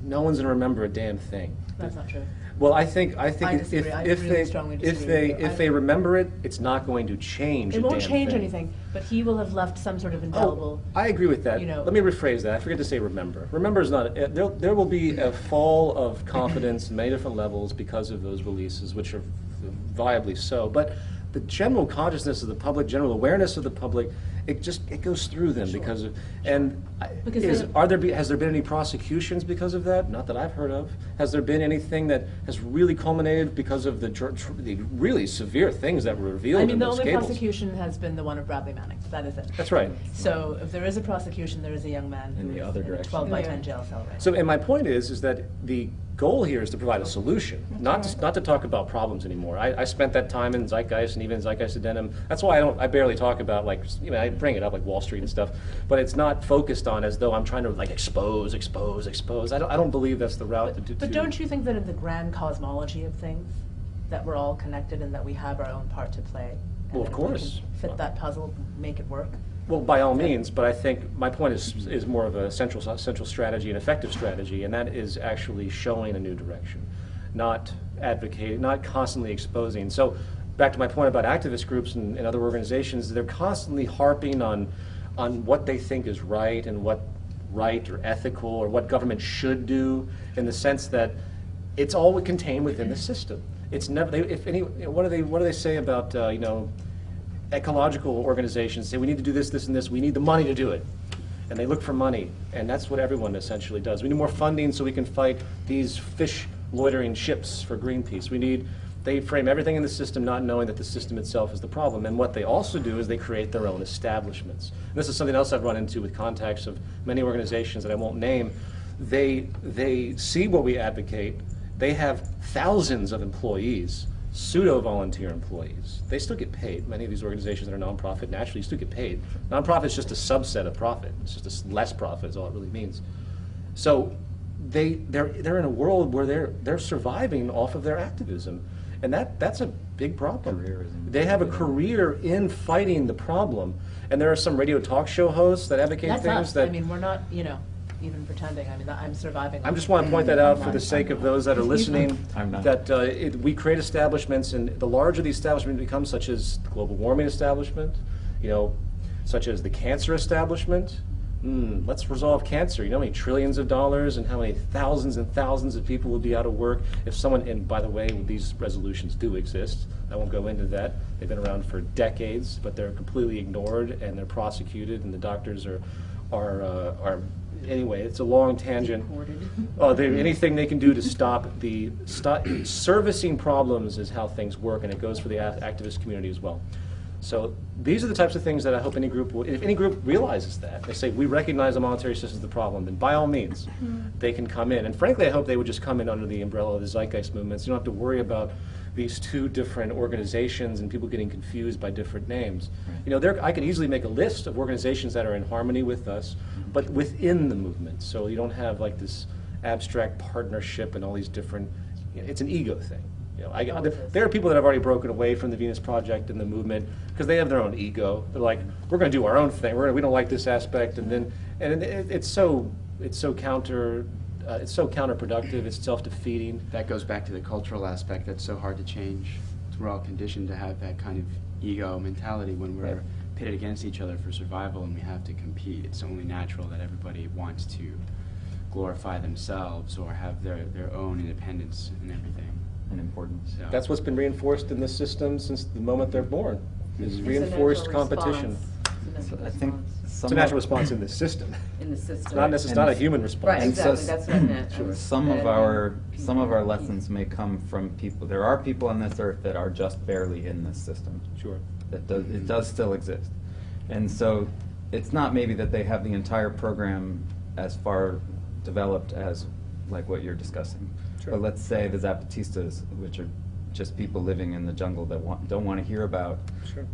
no one's gonna remember a damn thing. that's not true. Well, I think I if disagree. I if really they strongly if disagree with you. they remember it, it's not going to change. It a won't damn change thing. anything, but he will have left some sort of indelible. Oh, I agree with that. you know- Let me rephrase that. I forget to say remember. Remember is not, there will be a fall of confidence in many different levels because of those releases, which are viably so. But the general consciousness of the public, general awareness of the public, it goes through them because of, and Because has there been any prosecutions because of that? Not that I've heard of. Has there been anything that has really culminated because of the really severe things that were revealed I in mean, the those only cables? prosecution has been the one of Bradley Manning. That is it. That's right. So if there is a prosecution, there is a young man In who the is other in a direction. 12 by Yeah. 10 jail cell right So, and my point is that the goal here is to provide a solution, not to talk about problems anymore. I spent that time in Zeitgeist and even Zeitgeist Addendum. That's why I barely talk about, like, you know, I bring it up like Wall Street and stuff, but it's not focused on as though I'm trying to like expose. I don't believe that's the route to do. But don't you think that in the grand cosmology of things, that we're all connected and that we have our own part to play? And Well, of that if we course. can fit that puzzle, make it work? Well, by all means, but I think my point is more of a central strategy, an effective strategy, and that is actually showing a new direction, not advocating, not constantly exposing. So back to my point about activist groups and other organizations, they're constantly harping on what they think is right and what right or ethical or what government should do, in the sense that it's all contained within the system. It's never, what do they say about, you know, ecological organizations say we need to do this, this, and this, we need the money to do it. And they look for money, and that's what everyone essentially does. We need more funding so we can fight these fish loitering ships for Greenpeace. They frame everything in the system not knowing that the system itself is the problem. And what they also do is they create their own establishments. And this is something else I've run into with contacts of many organizations that I won't name. They see what we advocate. They have thousands of employees, pseudo-volunteer employees. They still get paid. Many of these organizations that are nonprofit naturally still get paid. Nonprofit is just a subset of profit. It's just less profit is all it really means. So they're in a world where they're surviving off of their activism, and that's a big problem. Careerism. They have a career in fighting the problem, and there are some radio talk show hosts that advocate That's things us. that. I mean, we're not, you know, even pretending. I mean, I'm surviving. I just want to point that out for the sake of those that are listening, I'm not. that we create establishments, and the larger the establishment becomes, such as the global warming establishment, you know, such as the cancer establishment. Let's resolve cancer. You know how many trillions of dollars and how many thousands and thousands of people will be out of work if someone, and by the way, these resolutions do exist. I won't go into that. They've been around for decades, but they're completely ignored and they're prosecuted, and the doctors are anyway, it's a long tangent. Anything they can do to stop servicing problems is how things work, and it goes for the activist community as well. So these are the types of things that I hope any group will, if any group realizes that, they say, we recognize the monetary system is the problem, then by all means, they can come in. And frankly, I hope they would just come in under the umbrella of the Zeitgeist movements. You don't have to worry about these two different organizations and people getting confused by different names. You know, I could easily make a list of organizations that are in harmony with us, but within the movement. So you don't have like this abstract partnership and all these different, it's an ego thing. You know, there are people that have already broken away from the Venus Project and the movement because they have their own ego. They're like, we're going to do our own thing. We don't like this aspect, and it's so counterproductive. It's self-defeating. That goes back to the cultural aspect that's so hard to change. We're all conditioned to have that kind of ego mentality when we're pitted against each other for survival and we have to compete. It's only natural that everybody wants to glorify themselves or have their own independence and everything. And importance. So, That's what's been reinforced in this system since the moment they're born. Is It's reinforced competition. So I think It's a natural response in the system. In the system. It's not necessarily not a human response. Right, And so exactly, that's what I meant. Sure. Some of our lessons may come from people. There are people on this earth that are just barely in this system. Sure. It does still exist, and so it's not maybe that they have the entire program as far developed as like what you're discussing. Sure. But let's say the Zapatistas, which are just people living in the jungle that don't want to hear about Sure.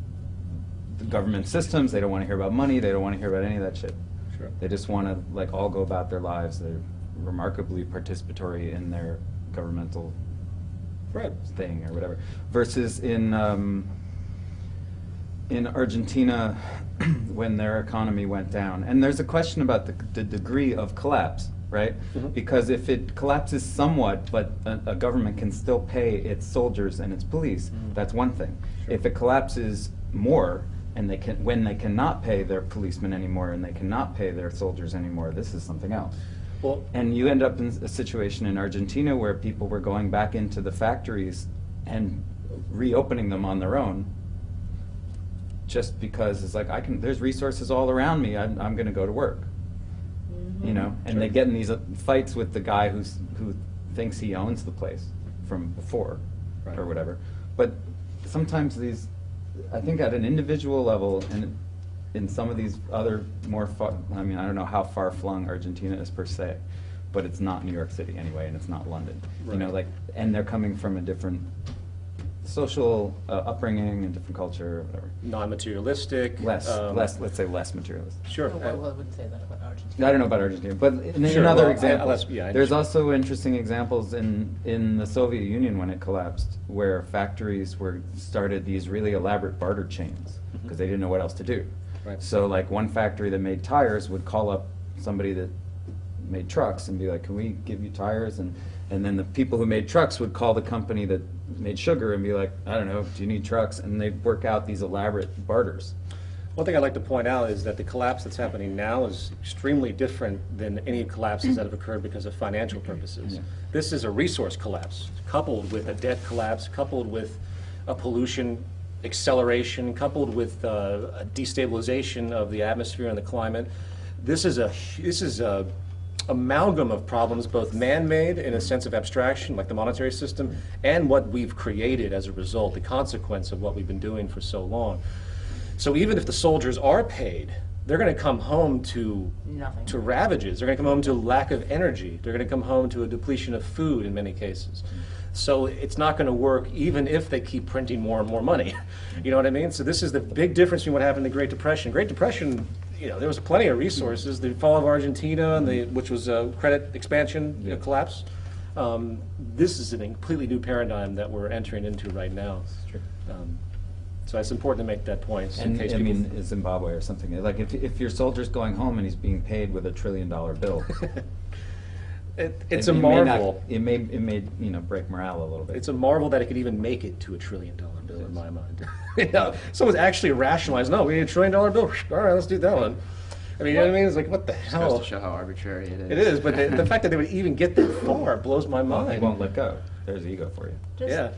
the government systems. They don't want to hear about money. They don't want to hear about any of that shit. Sure. They just want to like all go about their lives. They're remarkably participatory in their governmental Right. thing or whatever. Versus in Argentina, when their economy went down, and there's a question about the degree of collapse, right? Mhm. Because if it collapses somewhat, but a government can still pay its soldiers and its police, that's one thing. Sure. If it collapses more, and when they cannot pay their policemen anymore and they cannot pay their soldiers anymore, this is something else. Well, And you end up in a situation in Argentina where people were going back into the factories and reopening them on their own, just because it's like there's resources all around me. I'm going to go to work, you know. And they get in these fights with the guy who thinks he owns the place from before, Right. or whatever. But sometimes I think at an individual level, and in some of these other more I mean, I don't know how far flung Argentina is per se, but it's not New York City anyway, and it's not London. You know, Right. and they're coming from a different social upbringing and different culture, or whatever. non-materialistic. Let's say less materialistic. Sure. Well, I wouldn't say that about Argentina. I don't know about Argentina, but in Sure, other well, examples, yeah, I there's understand. also interesting examples in the Soviet Union when it collapsed, where factories started these really elaborate barter chains because they didn't know what else to do. Right. So like one factory that made tires would call up somebody that made trucks and be like, can we give you tires? And then the people who made trucks would call the company that made sugar and be like, I don't know, do you need trucks? And they'd work out these elaborate barters. One thing I'd like to point out is that the collapse that's happening now is extremely different than any collapses that have occurred because of financial purposes. Yeah. This is a resource collapse, coupled with a debt collapse, coupled with a pollution acceleration, coupled with a destabilization of the atmosphere and the climate. This is a amalgam of problems, both man-made in a sense of abstraction, like the monetary system, and what we've created as a result, the consequence of what we've been doing for so long. So even if the soldiers are paid, they're going to come home to Nothing. to ravages. They're going to come home to lack of energy. They're going to come home to a depletion of food in many cases. So it's not going to work even if they keep printing more and more money. You know what I mean? So this is the big difference between what happened in the Great Depression. Great Depression, you know, there was plenty of resources. The fall of Argentina, and which was a credit expansion collapse. This is a completely new paradigm that we're entering into right now. So it's important to make that point. In And case I people mean, Zimbabwe or something. Like if your soldier's going home and he's being paid with $1 trillion bill, it's a it may not- marvel. It may break morale a little bit. It's a marvel that it could even make it to $1 trillion bill in my mind. You know, someone's actually rationalized, no, we need $1 trillion bill. All right, let's do that one. I mean, you know what I mean? It's like, what the It goes hell? to show how arbitrary it is. It is, but the fact that they would even get that far blows my Well, he mind. won't let go. There's ego for you. Yeah,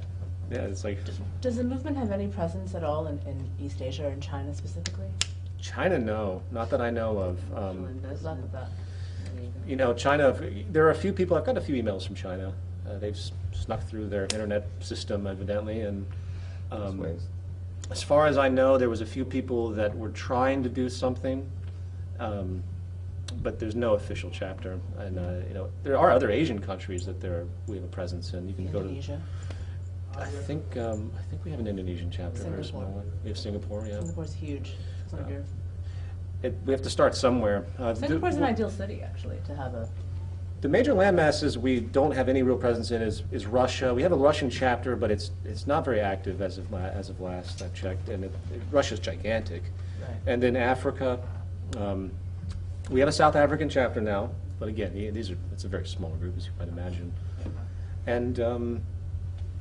yeah, it's like Does the movement have any presence at all in East Asia or in China specifically? China. No, not that I know of. There's none of that. You know, China. There are a few people. I've got a few emails from China. They've snuck through their internet system, evidently, and Those ways. As far as I know, there was a few people that were trying to do something, but there's no official chapter. And there are other Asian countries that we have a presence in. You can go to. Indonesia. I think we have an Indonesian chapter, or a small Singapore. one. We have Singapore, yeah. Singapore's huge. It's one of your. We have to start somewhere. Singapore's an ideal city, actually, to have a. The major landmasses we don't have any real presence in is Russia. We have a Russian chapter, but it's not very active as of last I checked, and Russia's gigantic. Right. And then Africa, we have a South African chapter now, but again, it's a very small group, as you might imagine. And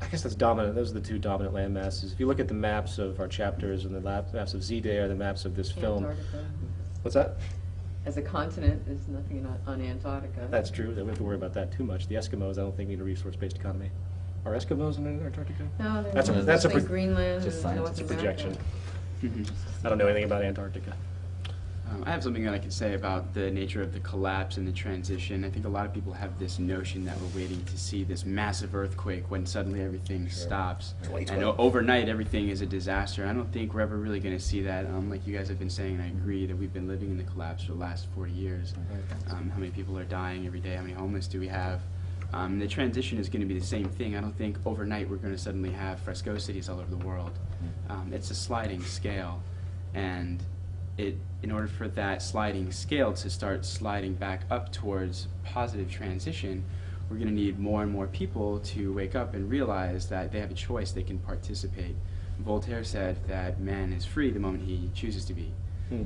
I guess that's dominant. Those are the two dominant landmasses. If you look at the maps of our chapters and the maps of Z-Day or the maps of this film, Antarctica. what's that? As a continent, there's nothing on Antarctica. That's true. We don't have to worry about that too much. The Eskimos, I don't think, need a resource-based economy. Are Eskimos in Antarctica? No, That's a- there's that's a mostly pro- Greenland Just and science. North It's a America. projection. I don't know anything about Antarctica. I have something that I can say about the nature of the collapse and the transition. I think a lot of people have this notion that we're waiting to see this massive earthquake when suddenly everything stops. 2020. And overnight everything is a disaster. I don't think we're ever really going to see that. Like you guys have been saying, and I agree that we've been living in the collapse for the last 40 years. How many people are dying every day? How many homeless do we have? The transition is going to be the same thing. I don't think overnight we're going to suddenly have fresco cities all over the world. It's a sliding scale, and in order for that sliding scale to start sliding back up towards positive transition, we're going to need more and more people to wake up and realize that they have a choice, they can participate. Voltaire said that man is free the moment he chooses to be.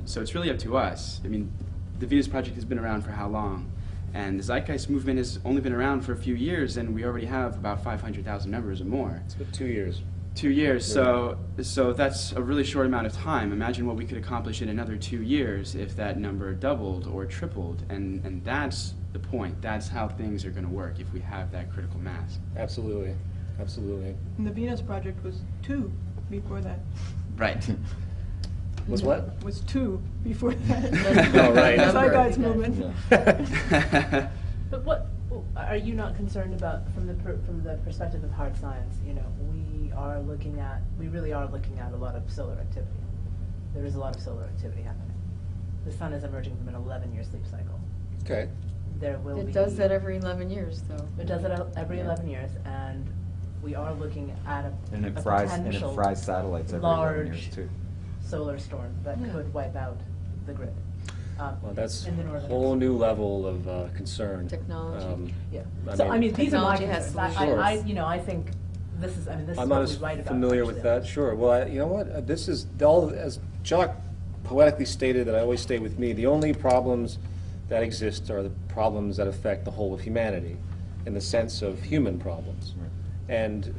So it's really up to us. I mean, the Venus Project has been around for how long? And the Zeitgeist movement has only been around for a few years, and we already have about 500,000 members or more. It's been 2 years. 2 years, so that's a really short amount of time. Imagine what we could accomplish in another 2 years if that number doubled or tripled, and that's the point. That's how things are going to work if we have that critical mass. Absolutely. Absolutely. And the Venus Project was 2 before that. Right. Was what? Was 2 before that. Oh, right. Zeitgeist movement. But what are you not concerned about from the perspective of hard science? We really are looking at a lot of solar activity. There is a lot of solar activity happening. The sun is emerging from an 11-year sleep cycle. Okay. There will be. It does that every 11 years, though. It does it every 11 years, and we are looking at And a it fries potential satellites every 11 years large too. solar storm that Yeah. could wipe out the grid. Well, that's in the a northern whole new level of concern. Technology. Yeah. I So, mean- I mean, these are my Technology has concerns. solutions. I think this is I'm what not we as write about. familiar with actually. that, sure. Well, you know what, this is, all as Jock poetically stated, that I always stay with me, the only problems that exist are the problems that affect the whole of humanity, in the sense of human problems. And,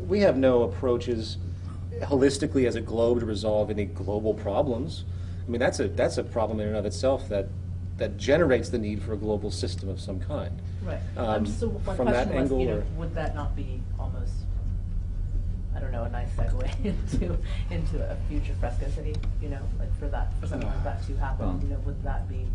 we have no approaches holistically as a globe to resolve any global problems. I mean, that's a problem in and of itself that generates the need for a global system of some kind. Right. So my From that question was, angle, or- would that not be almost, I don't know, a nice segue into a future fresco city? For something like that to happen, would that be?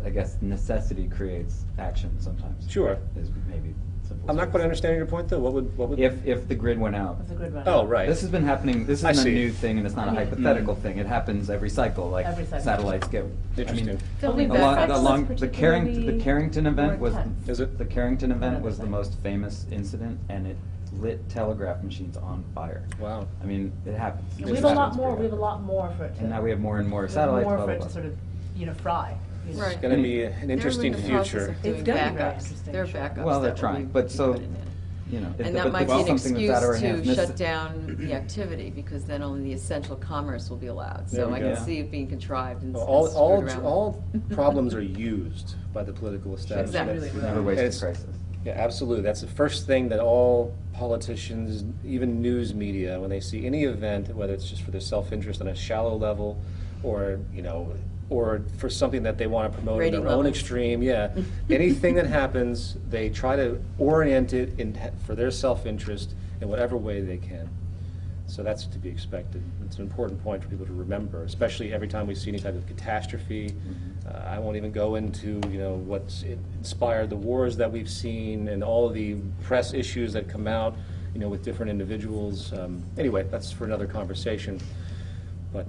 I guess necessity creates action sometimes. Sure. Is maybe simple. I'm not quite understanding your point, though. What would? If the grid went out. What's a good run? Oh, right. This has been happening, this I isn't a see. new thing, and it's not a I mean- hypothetical thing. It happens every cycle, like Every cycle. satellites get. Interesting. Tell me The about long, that. the Carrington event was, intense. Is it? the Carrington event Another was the thing. most famous incident, and it lit telegraph machines on fire. Wow. I mean, it happens. We It have a lot happens more. pretty We have a often. lot more for it to. And now we have more and more we have satellites, More blah, for blah, it blah. to sort of, fry. It's going to be an interesting They're in the process future. of doing It's gonna be very backups. interesting, There are sure. backups. Well, they're that will trying, be but so, put in. And that might but be an something that's excuse out of our hands. to shut down the activity, because then only the essential commerce will be allowed. There So we I go. can see it being contrived and All, screwed all, around. all problems are used by the political establishment. Exactly. Never And waste a it's- crisis. Yeah, absolutely. That's the first thing that all politicians, even news media, when they see any event, whether it's just for their self-interest on a shallow level, or or for something that they want to promote in Rating their own levels. extreme, anything that happens, they try to orient it for their self-interest in whatever way they can. So that's to be expected. It's an important point for people to remember, especially every time we see any type of catastrophe. I won't even go into what's inspired the wars that we've seen and all of the press issues that come out. you know, with different individuals. Anyway, that's for another conversation. But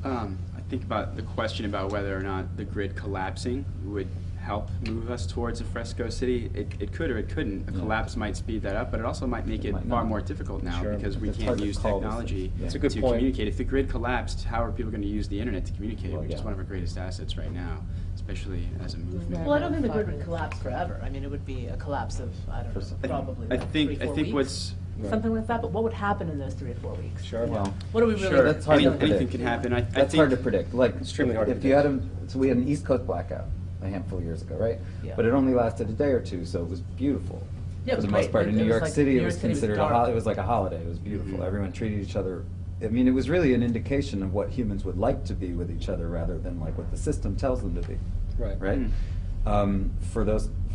I think about the question about whether or not the grid collapsing would help move us towards a fresco city. It could or it couldn't. A collapse might speed that up, but it also might make it might far not. more difficult now Sure. because we It's can't hard to use call this technology thing. Yeah. That's a good to point. communicate. If the grid collapsed, how are people going to use the internet to communicate, Well, which is yeah. one of our greatest assets right now, especially as a movement. Well, I don't think the grid would collapse forever. I mean, it would be a collapse of, I don't know, I- probably I what, think 3-4 I think weeks? what's Something like that, but what would happen in those 3 or 4 weeks? sure. Well, What are we really? sure that's hard to feeling? predict. anything can happen. I That's think hard to predict. Like, Extremely hard to if you had so we had an East Coast blackout a handful of years ago, right? Yeah. But it only lasted a day or two, so it was beautiful. Yeah, it For was the most great. part, in It New was York like City, New it York was City was considered dark. it was like a holiday. It was beautiful. Mhm. Everyone treated each other. I mean, it was really an indication of what humans would like to be with each other, rather than like what the system tells them to be. Right. Right. Mm.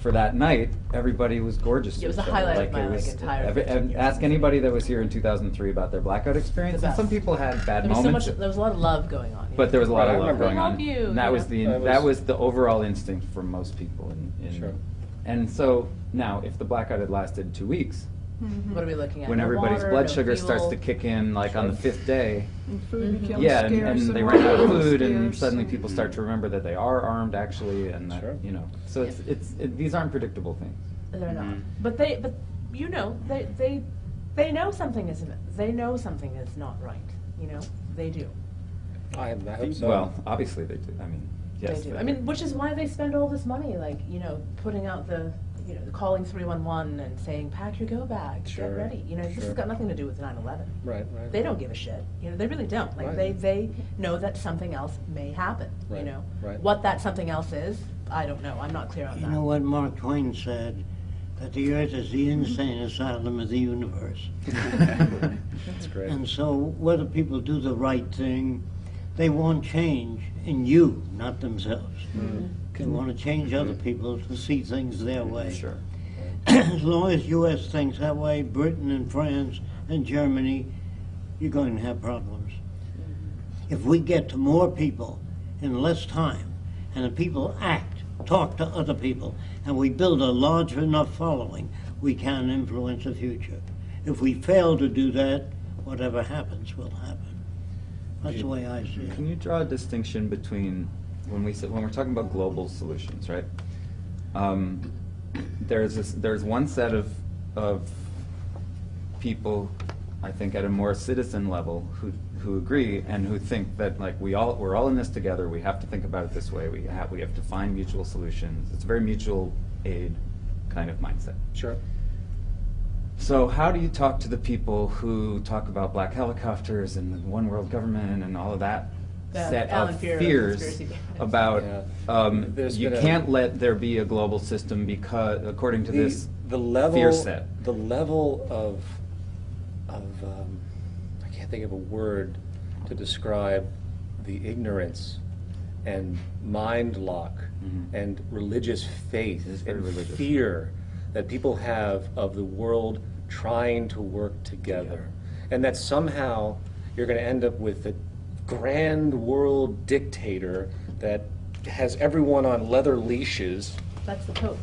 For that night, everybody was gorgeous. to Yeah, it was each a other. highlight of Like, my, it was- entire 15 years. Ask anybody that was here in 2003 about their blackout experience, The and some best. people had bad There was so moments. much, there was a lot of love going on. But there was a lot Right, of I love remember. going I on. love you, And that you was know. that was the overall instinct for most people. Sure. And so now, if the blackout had lasted 2 weeks, What are we looking at? when No everybody's water, blood no sugar starts fuel. to kick in, like on the 5th day, And food becomes yeah, scarce. and they run out of water food, and scarce. suddenly people start to remember that they are armed actually, and that, Sure. you know. So these aren't predictable things. They're not. Mhm. But you know, they know something isn't. They know something is not right. You know, they do. I hope so. Well, obviously they do. I mean, yes. They do. I mean, which is why they spend all this money, like, you know, putting out calling 311 and saying, pack your go bag, Sure, get ready. You know, this sure. has got nothing to do with 9/11. Right, right. They don't give a shit. You know, they really don't. Like, Right. they know that something else may happen. Right, You know, right. what that something else is, I don't know. I'm not clear on You that. know what Mark Twain said? That the earth is the insane asylum of the universe. That's great. And so whether people do the right thing, they want change in you, not themselves. They want to change other people to see things their way. Sure. As long as U.S. thinks that way, Britain and France and Germany, you're going to have problems. If we get to more people in less time, and the people act, talk to other people, and we build a large enough following, we can influence the future. If we fail to do that, whatever happens will happen. That's the way I see Can it. you draw a distinction between when we're talking about global solutions, right? There's one set of people, I think, at a more citizen level who agree and who think that, like, we're all in this together. We have to think about it this way. We have to find mutual solutions. It's a very mutual aid kind of mindset. Sure. So how do you talk to the people who talk about black helicopters and one world government and all of that The set Alan of Fear fears conspiracy theories. about Yeah. There's you been a- can't let there be a global system because, according to this the level, fear set. The level of I can't think of a word to describe the ignorance and mind lock Mhm. and religious faith It is very and religious. fear that people have of the world trying to work together. And that somehow you're going to end up with a grand world dictator that has everyone on leather leashes. That's the Pope.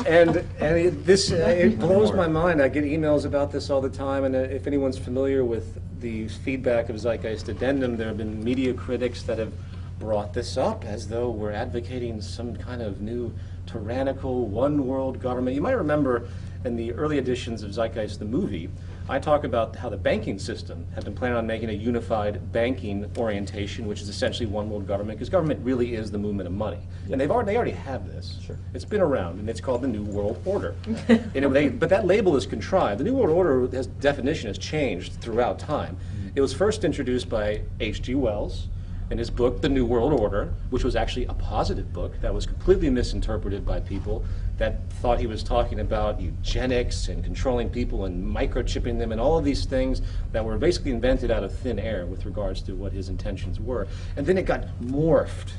And it blows my mind. I get emails about this all the time, and if anyone's familiar with the feedback of Zeitgeist Addendum, there have been media critics that have brought this up as though we're advocating some kind of new tyrannical one world government. You might remember in the early editions of Zeitgeist the movie, I talk about how the banking system had been planning on making a unified banking orientation, which is essentially one world government, because government really is the movement of money. And they already have this. Sure. It's been around, and it's called the New World Order. But that label is contrived. The New World Order definition has changed throughout time. It was first introduced by H.G. Wells in his book, The New World Order, which was actually a positive book that was completely misinterpreted by people that thought he was talking about eugenics and controlling people and microchipping them and all of these things that were basically invented out of thin air with regards to what his intentions were. And then it got morphed,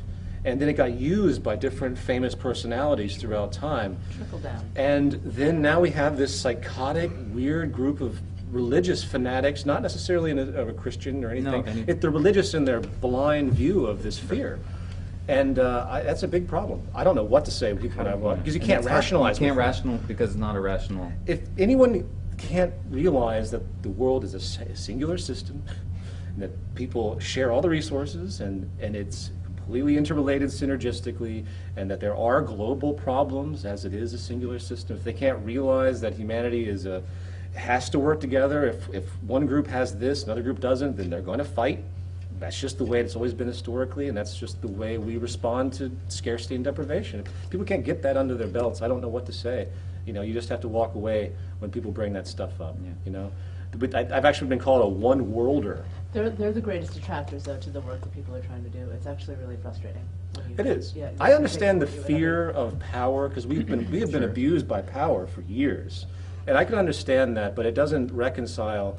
and then it got used by different famous personalities throughout time. Trickle down. And then now we have this psychotic, weird group of religious fanatics, not necessarily of a Christian or anything. No, They're religious in their blind view of this fear. And that's a big problem. I don't know what to say when people, because you And can't it's hard. rationalize. You can't with- rational because it's not a rational. If anyone can't realize that the world is a singular system, and that people share all the resources, and it's completely interrelated synergistically, and that there are global problems as it is a singular system, if they can't realize that humanity has to work together, if one group has this, another group doesn't, then they're going to fight. That's just the way it's always been historically, and that's just the way we respond to scarcity and deprivation. If people can't get that under their belts, I don't know what to say. You know, you just have to walk away when people bring that stuff up, Yeah. you know? But I've actually been called a one-worlder. They're the greatest detractors, though, to the work that people are trying to do. It's actually really frustrating. when you- It is. Yeah, I understand the it takes what you- fear of power, because we have been abused by power for years. And I can understand that, but it doesn't reconcile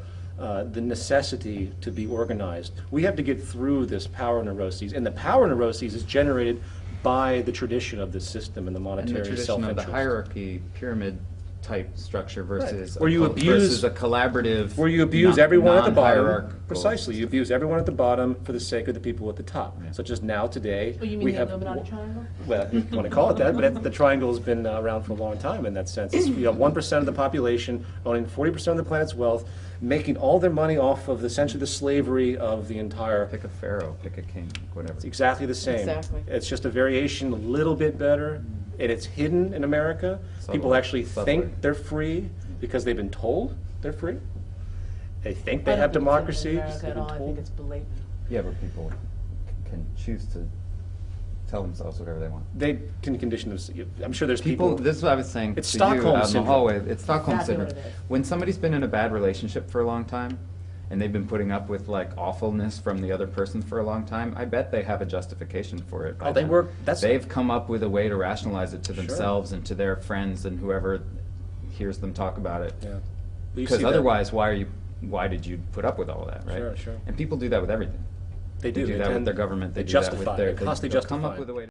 the necessity to be organized. We have to get through this power neuroses, and the power neuroses is generated by the tradition of the system and the And the monetary tradition of the self-interest. hierarchy, pyramid type structure versus Where you versus a collaborative, Where you abuse everyone at the bottom. non-hierarchical Precisely, you abuse everyone at the bottom for the sake of the people at the top. Yeah. Such as now, today, Oh, you mean we the have. Illuminati triangle? Well, you want to call it that, but the triangle's been around for a long time in that sense. You have 1% of the population owning 40% of the planet's wealth, making all their money off of essentially the slavery of the entire. Pick a pharaoh, pick a king, whatever. It's exactly the same. Exactly. It's just a variation, a little bit better, and it's hidden in America. People Subtly. actually think Subtly. they're free because they've been told they're free. They think they I don't have think it's in democracy America because they've at been all. I think told. it's blatant. Yeah, but people can choose to tell themselves whatever they want. They can condition them. I'm sure there's People, people. this is what I was saying It's to Stockholm you out in the syndrome. hallway. It's Stockholm Exactly what syndrome. it is. When somebody's been in a bad relationship for a long time, and they've been putting up with like awfulness from the other person for a long time, I bet they have a justification for it. by Oh, they then. work- that's- They've come up with a way to rationalize it to Sure. themselves and to their friends and whoever hears them talk about it. Yeah. Well, you Because see that. otherwise, why did you put up with all of that, right? Sure, sure. And people do that with everything. They do. They do that with tend- their government. They They do that justify. with their. They constantly they'll come justify. up with a way to.